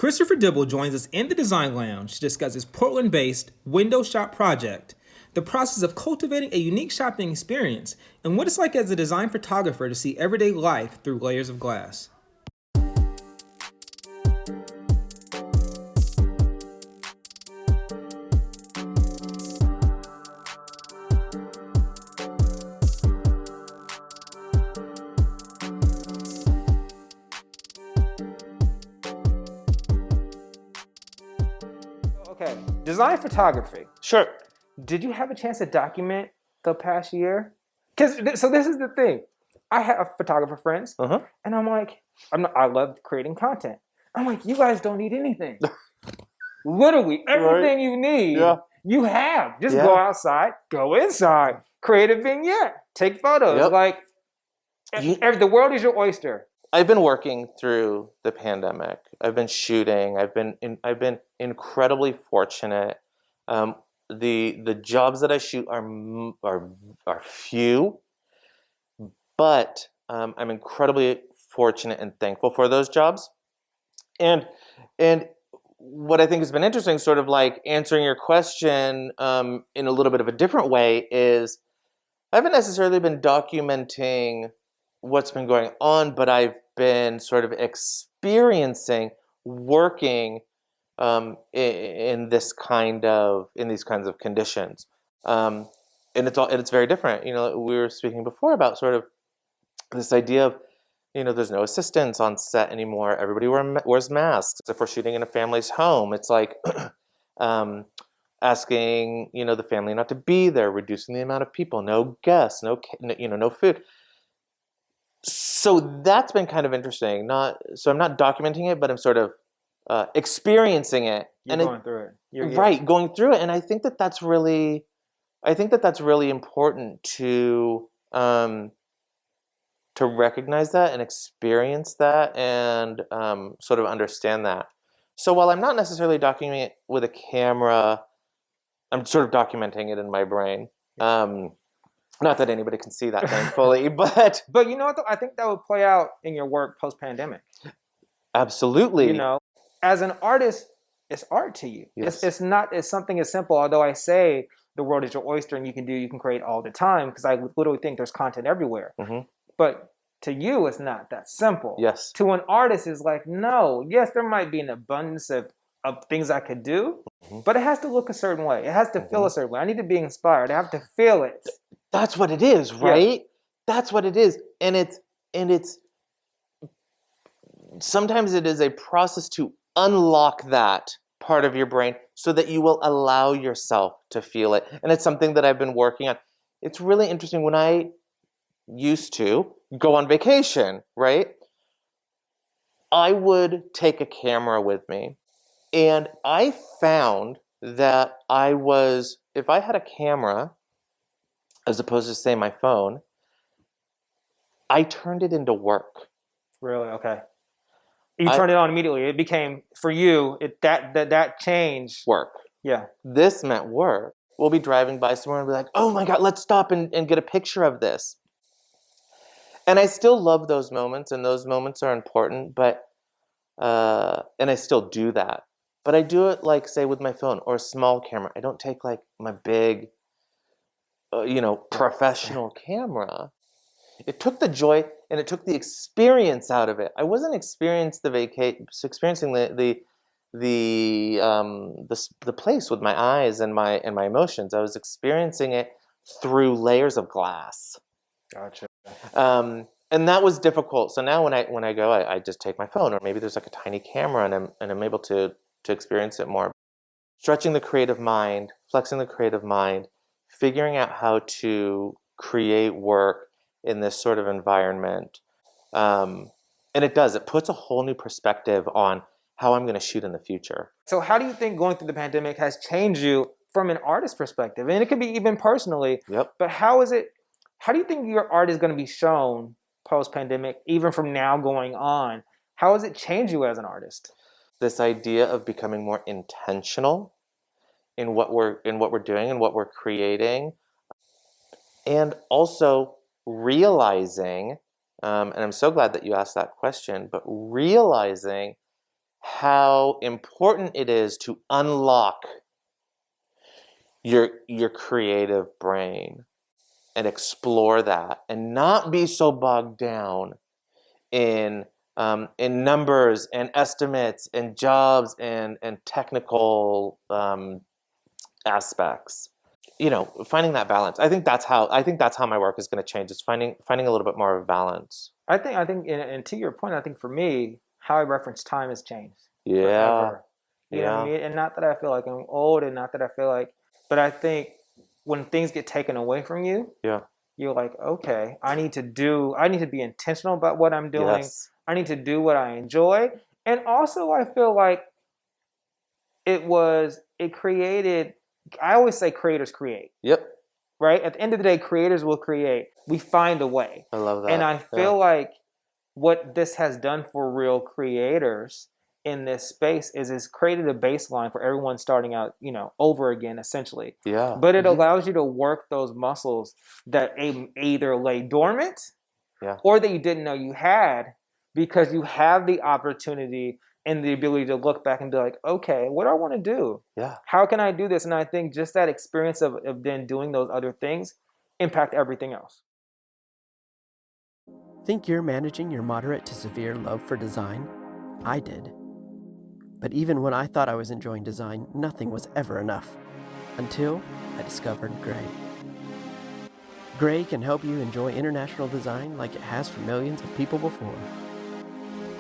Christopher Dibble joins us in the Design Lounge to discuss his Portland-based window shop project, the process of cultivating a unique shopping experience, and what it's like as a design photographer to see everyday life through layers of glass. Okay, design photography. Sure. Did you have a chance to document the past year? So this is the thing. I have photographer friends, and I'm like, I love creating content. I'm like, you guys don't need anything. Literally, everything you need, you have. Just go outside, go inside, create a vignette, take photos. Like, the world is your oyster. I've been working through the pandemic. I've been shooting. I've been incredibly fortunate. The jobs that I shoot are few, but I'm incredibly fortunate and thankful for those jobs. And what I think has been interesting, sort of like answering your question in a little bit of a different way, is I haven't necessarily been documenting what's been going on, but I've been sort of experiencing working in these kinds of conditions, and it's very different. You know, we were speaking before about sort of this idea of, you know, there's no assistants on set anymore. Everybody wears masks. If we're shooting in a family's home, it's like asking, you know, the family not to be there, reducing the amount of people, no guests, no food. So that's been kind of interesting. So I'm not documenting it, but I'm sort of experiencing it. You're going through it. Right, going through it. And I think that that's really important to recognize that and experience that and sort of understand that. So while I'm not necessarily documenting it with a camera, I'm sort of documenting it in my brain. Not that anybody can see that, thankfully, but you know what, though? I think that would play out in your work post-pandemic. Absolutely. You know, as an artist, it's art to you. Yes. It's something as simple, although I say the world is your oyster and you can create all the time, because I literally think there's content everywhere. But to you, it's not that simple. Yes. To an artist, it's like, no, yes, there might be an abundance of things I could do, but it has to look a certain way. It has to feel a certain way. I need to be inspired. I have to feel it. That's what it is, right? Yeah. That's what it is. And it's sometimes it is a process to unlock that part of your brain so that you will allow yourself to feel it. And it's something that I've been working on. It's really interesting. When I used to go on vacation, right? I would take a camera with me. And I found that if I had a camera, as opposed to, say, my phone, I turned it into work. Really? Okay. You turned it on immediately. It became, for you, that changed. Work. Yeah. This meant work. We'll be driving by somewhere and be like, oh my God, let's stop and get a picture of this. And I still love those moments, and those moments are important, but and I still do that. But I do it, like, say, with my phone or a small camera. I don't take, like, my big, professional camera. It took the joy and it took the experience out of it. I wasn't experiencing the place with my eyes and my emotions. I was experiencing it through layers of glass. Gotcha. And that was difficult. So now when I go, I just take my phone, or maybe there's like a tiny camera, and I'm able to experience it more. Stretching the creative mind, flexing the creative mind, figuring out how to create work in this sort of environment. And it puts a whole new perspective on how I'm going to shoot in the future. So how do you think going through the pandemic has changed you from an artist perspective? And it could be even personally. Yep. But how do you think your art is going to be shown post-pandemic, even from now going on? How has it changed you as an artist? This idea of becoming more intentional in what we're doing and what we're creating, and also realizing, and I'm so glad that you asked that question, but realizing how important it is to unlock your creative brain and explore that, and not be so bogged down in numbers and estimates and jobs and technical aspects. Finding that balance. I think that's how my work is going to change. It's finding a little bit more of a balance. I think, and to your point, I think for me, how I reference time has changed Yeah. forever. You know what I mean? And not that I feel like I'm old, and not that I feel like, but I think when things get taken away from you, Yeah. you're like, okay, I need to be intentional about what I'm doing. Yes. I need to do what I enjoy. And also I feel like it created, I always say creators create. Yep. Right? At the end of the day, creators will create. We find a way. I love that. And I feel like what this has done for real creators in this space is it's created a baseline for everyone starting out, over again, essentially. Yeah. But it allows you to work those muscles that either lay dormant or that you didn't know you had, because you have the opportunity and the ability to look back and be like, okay, what do I want to do? Yeah. How can I do this? And I think just that experience of then doing those other things impact everything else. Think you're managing your moderate to severe love for design? I did. But even when I thought I was enjoying design, nothing was ever enough. Until I discovered Gray. Gray can help you enjoy international design like it has for millions of people before.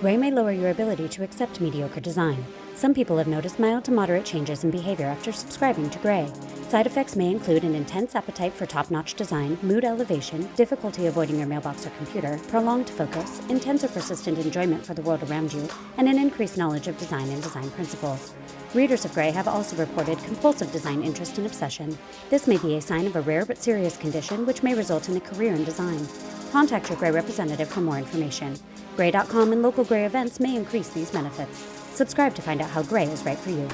Gray may lower your ability to accept mediocre design. Some people have noticed mild to moderate changes in behavior after subscribing to Gray. Side effects may include an intense appetite for top-notch design, mood elevation, difficulty avoiding your mailbox or computer, prolonged focus, intense or persistent enjoyment for the world around you, and an increased knowledge of design and design principles. Readers of Gray have also reported compulsive design interest and obsession. This may be a sign of a rare but serious condition which may result in a career in design. Contact your Gray representative for more information. Gray.com and local Gray events may increase these benefits. Subscribe to find out how Gray is right for you.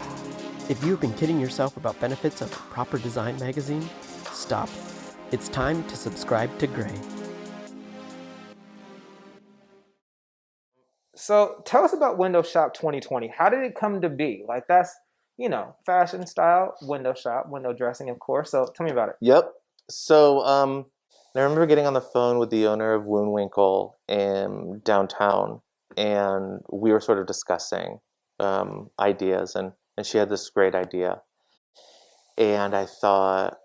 If you've been kidding yourself about benefits of a proper design magazine, stop. It's time to subscribe to Gray. So tell us about Window Shop 2020. How did it come to be? Like, that's, fashion style, window shop, window dressing, of course. So tell me about it. Yep. So I remember getting on the phone with the owner of Woonwinkle in downtown, and we were sort of discussing ideas, and she had this great idea. And I thought,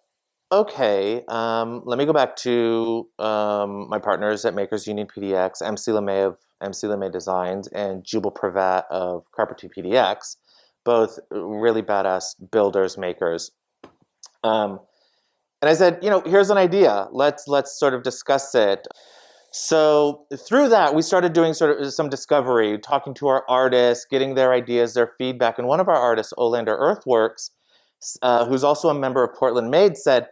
okay, let me go back to my partners at Makers Union PDX, MC LeMay of MC LeMay Designs, and Jubal Pravat of Carpentry PDX, both really badass builders, makers. And I said, here's an idea. Let's sort of discuss it. So through that, we started doing sort of some discovery, talking to our artists, getting their ideas, their feedback. And one of our artists, Olander Earthworks, who's also a member of Portland Made, said,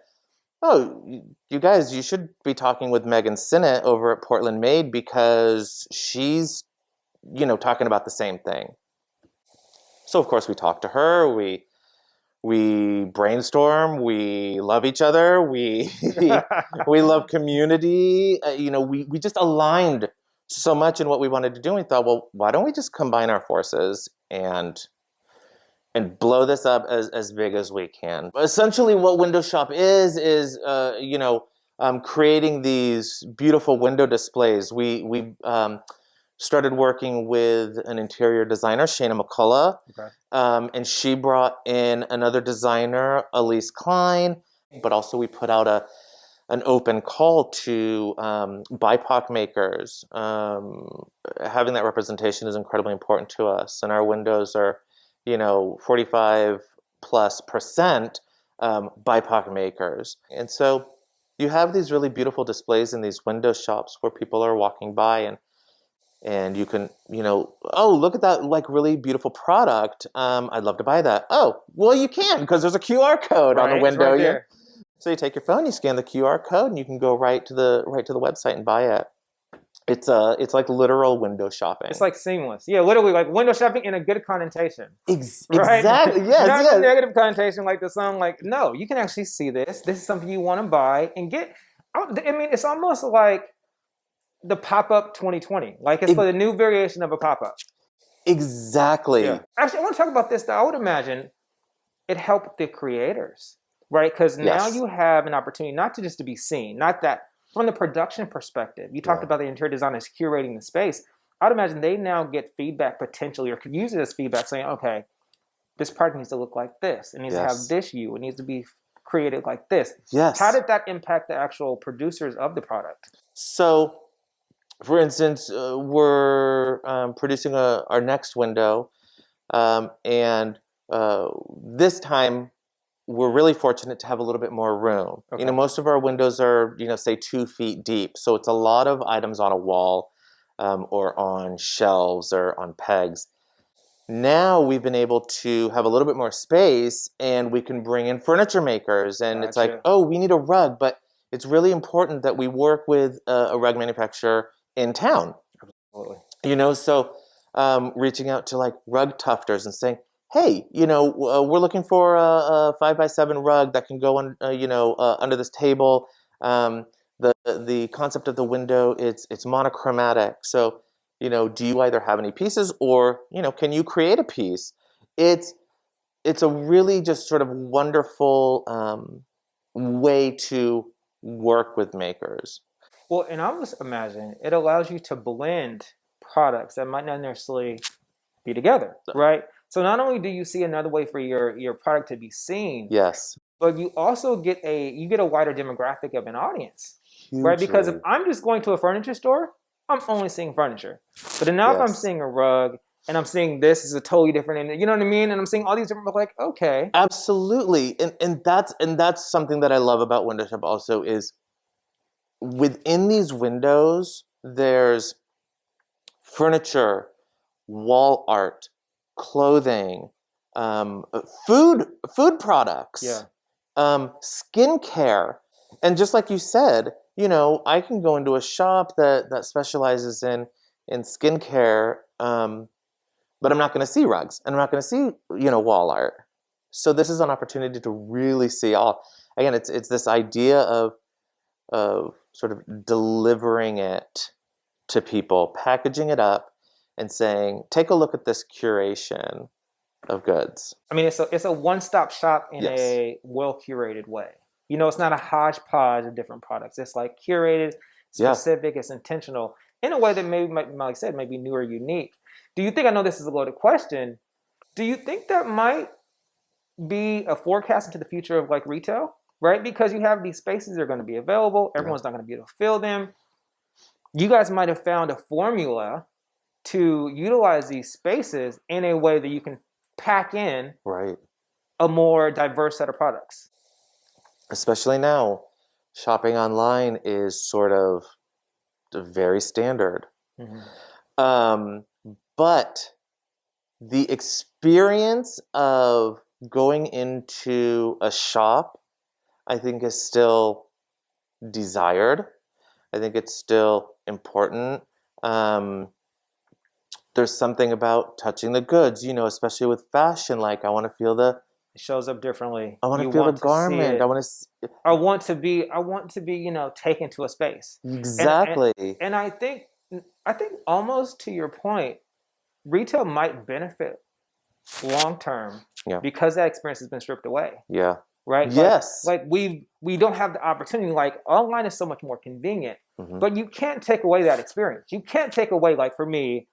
oh, you guys, you should be talking with Megan Sinnott over at Portland Made, because she's, talking about the same thing. So of course we talked to her, we brainstorm, we love each other, we love community. We just aligned so much in what we wanted to do. And we thought, well, why don't we just combine our forces and blow this up as big as we can. Essentially what Window Shop is creating these beautiful window displays. We started working with an interior designer, Shana McCullough, and she brought in another designer, Elise Klein, but also we put out an open call to BIPOC makers. Having that representation is incredibly important to us, and our windows are 45+% BIPOC makers. And so you have these really beautiful displays in these window shops where people are walking by and you can, oh, look at that, like, really beautiful product. I'd love to buy that. Oh, well, you can, because there's a QR code on the window. Right there. So you take your phone, you scan the QR code, and you can go right to the website and buy it. It's like literal window shopping. It's like seamless. Yeah, literally like window shopping in a good connotation. Exactly. Yes. Not a negative connotation like the song. Like, no, you can actually see this. This is something you want to buy and get. I mean, it's almost like the pop-up 2020. Like, it's the new variation of a pop-up. Exactly. Yeah. Actually, I want to talk about this, though. I would imagine it helped the creators, right? Because now Yes. you have an opportunity not to just to be seen, not that from the production perspective. You talked about the interior designers curating the space. I'd imagine they now get feedback potentially or could use it as feedback saying, okay, this product needs to look like this. It needs to have this hue. It needs to be created like this. Yes. How did that impact the actual producers of the product? So, for instance, we're producing our next window, and this time we're really fortunate to have a little bit more room. Okay. Most of our windows are, say 2 feet deep, so it's a lot of items on a wall, or on shelves or on pegs. Now we've been able to have a little bit more space, and we can bring in furniture makers, and it's like, oh, we need a rug, but it's really important that we work with a rug manufacturer in town. Absolutely. So reaching out to like rug tufters and saying, hey, we're looking for a 5x7 rug that can go on, under this table. The concept of the window, it's monochromatic. So, do you either have any pieces or, can you create a piece? It's a really just sort of wonderful way to work with makers. Well, and I was imagining it allows you to blend products that might not necessarily be together, right? So not only do you see another way for your product to be seen, yes, but you also get a wider demographic of an audience, hugely. Right? Because if I'm just going to a furniture store, I'm only seeing furniture. But then now if I'm seeing a rug and I'm seeing this is a totally different, and you know what I mean? And I'm seeing all these different, like, okay. Absolutely. And that's something that I love about Window Shop also is within these windows, there's furniture, wall art, clothing, food products, skincare. And just like you said, I can go into a shop that specializes in skincare, but I'm not going to see rugs, and I'm not going to see, wall art. So this is an opportunity to really see all. Again, it's this idea of sort of delivering it to people, packaging it up, and saying, take a look at this curation of goods. I mean, it's a one-stop shop in a well-curated way. It's not a hodgepodge of different products. It's like curated, specific, it's intentional in a way that maybe, like I said, maybe new or unique. Do you think, I know this is a loaded question, do you think that might be a forecast into the future of like retail, right? Because you have these spaces that are going to be available. Everyone's not going to be able to fill them. You guys might have found a formula to utilize these spaces in a way that you can pack in a more diverse set of products. Especially now, shopping online is sort of very standard. Mm-hmm. But the experience of going into a shop, I think, is still desired. I think it's still important. There's something about touching the goods, especially with fashion. Like, I want to feel it shows up differently. I want to feel the garment. I want to be, taken to a space. Exactly. And I think almost to your point, retail might benefit long term because that experience has been stripped away. Yeah. Right? Yes. Like we don't have the opportunity. Like, online is so much more convenient, but you can't take away that experience. You can't take away, like, for me,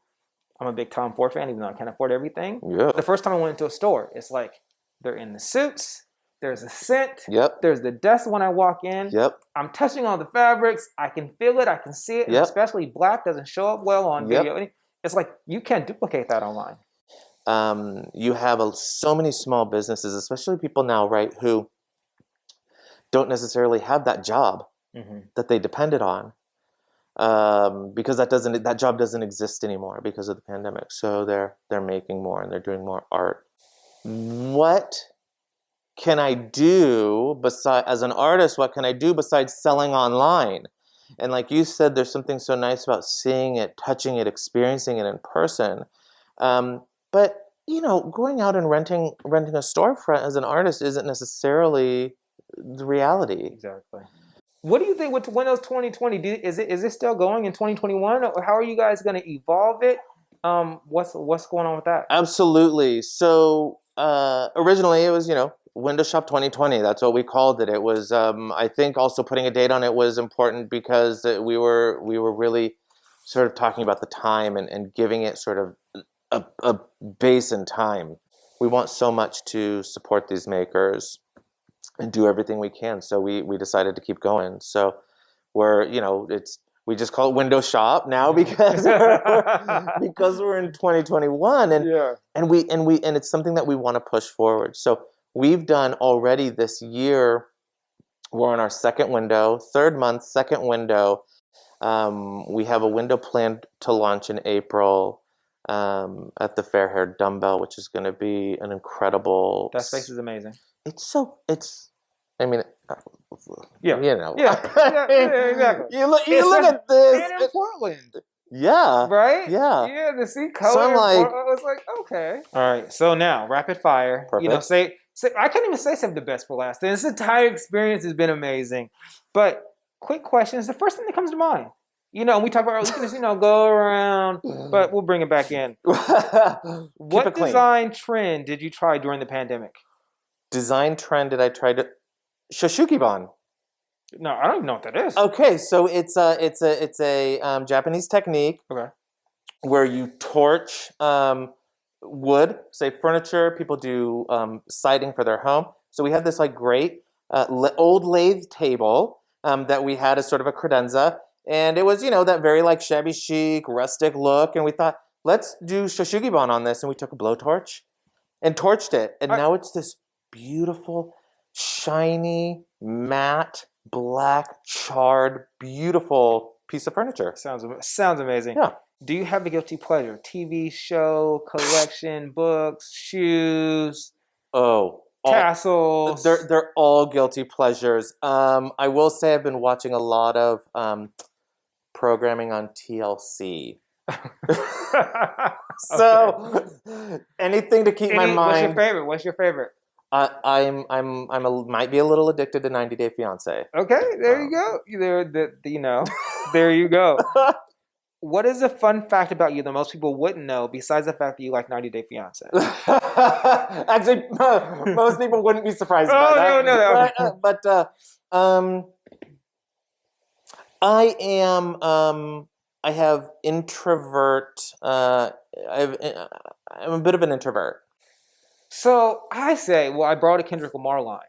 I'm a big Tom Ford fan, even though I can't afford everything. Yeah. The first time I went into a store, it's like they're in the suits. There's a scent. Yep. There's the dust when I walk in. Yep. I'm touching all the fabrics. I can feel it. I can see it. And especially black doesn't show up well on video. It's like you can't duplicate that online. You have so many small businesses, especially people now, right, who don't necessarily have that job that they depended on, because that job doesn't exist anymore because of the pandemic. So they're making more and they're doing more art. What can I do as an artist? What can I do besides selling online? And like you said, there's something so nice about seeing it, touching it, experiencing it in person. But going out and renting a storefront as an artist isn't necessarily the reality. Exactly. What do you think with Windows 2020? Is it still going in 2021? Or how are you guys going to evolve it? What's going on with that? Absolutely. So originally it was, Windows Shop 2020. That's what we called it. It was, I think, also putting a date on it was important because we were really sort of talking about the time and giving it sort of a base in time. We want so much to support these makers and do everything we can. So we decided to keep going. So we just call it Windows Shop now because we're in 2021 and it's something that we want to push forward. So we've done already this year. We're on our second window, third month, second window. We have a window planned to launch in April at the Fair Hair Dumbbell, which is going to be an incredible. That space is amazing. I mean, yeah, exactly. You look at this. And in Portland. Yeah. Right? Yeah. Yeah, to see color. So I'm like, I was like, okay. All right. So now, rapid fire. Perfect. Say I can't even say something the best for last. This entire experience has been amazing. But quick questions. The first thing that comes to mind. We talk about we can just go around, but we'll bring it back in. What design trend did you try during the pandemic? Design trend did I try to Shoshukiban. No, I don't even know what that is. Okay, so it's a Japanese technique. Okay. Where you torch wood, say furniture. People do siding for their home. So we had this great old lathe table that we had as sort of a credenza, and it was that very shabby chic, rustic look. And we thought, let's do Shoshukiban on this, and we took a blowtorch and torched it, and now it's this beautiful, shiny, matte, black, charred, beautiful piece of furniture. Sounds amazing. Yeah. Do you have a guilty pleasure? TV show, collection, books, shoes, tassels? They're all guilty pleasures. I will say I've been watching a lot of programming on TLC. So anything to keep my mind. What's your favorite? Might be a little addicted to 90 Day Fiancé. Okay, there you go. There you go. What is a fun fact about you that most people wouldn't know besides the fact that you like 90 Day Fiancé? Actually, most people wouldn't be surprised about that. No. But I have introvert. I'm a bit of an introvert. So I say, I brought a Kendrick Lamar line,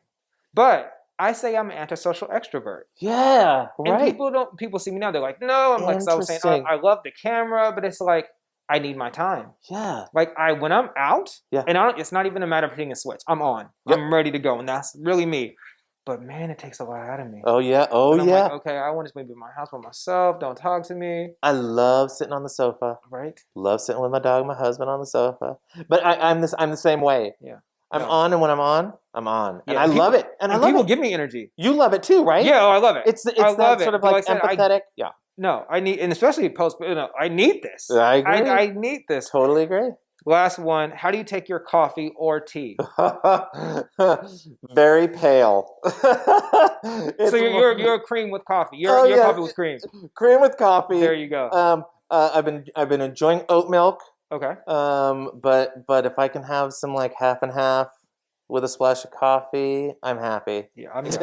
but I say I'm an antisocial extrovert. Yeah, right. And people see me now, they're like, no. I'm like, so I was saying, I love the camera, but it's like, I need my time. Yeah. When I'm out, and it's not even a matter of hitting a switch. I'm on. Yep. I'm ready to go, and that's really me. But man, it takes a lot out of me. Oh yeah, I'm like, okay, I want to maybe be in my house by myself. Don't talk to me. I love sitting on the sofa. Right. Love sitting with my dog, and my husband on the sofa. But I'm the same way. Yeah. I'm on, and when I'm on, and I people, love it. And people give me energy. You love it too, right? Yeah, I love it. It's I love it. Sort of like empathetic. Yeah. No, I need, and especially post. I need this. I agree. I need this. Totally agree. Last one. How do you take your coffee or tea? Very pale. So you're a cream with coffee. Your coffee with cream. Cream with coffee. There you go. I've been enjoying oat milk. Okay. But if I can have some half and half with a splash of coffee, I'm happy. Yeah, I mean,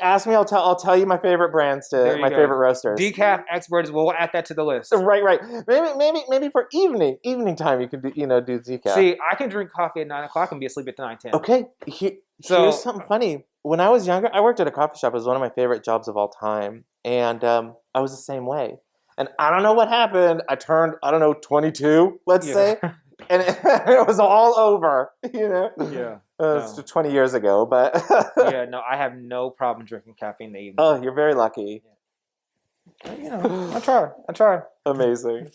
ask me, I'll tell you my favorite brands my favorite roasters. Decaf experts. We'll add that to the list. Right. Maybe for evening time you can do decaf. See, I can drink coffee at 9 o'clock and be asleep at 9:10. Okay. Here's something funny. When I was younger, I worked at a coffee shop. It was one of my favorite jobs of all time, and I was the same way. And I don't know what happened. I turned 22, let's say. And it was all over, Yeah. It's 20 years ago, but... Yeah, no, I have no problem drinking caffeine in the evening. Oh, you're very lucky. Yeah. I try. Amazing.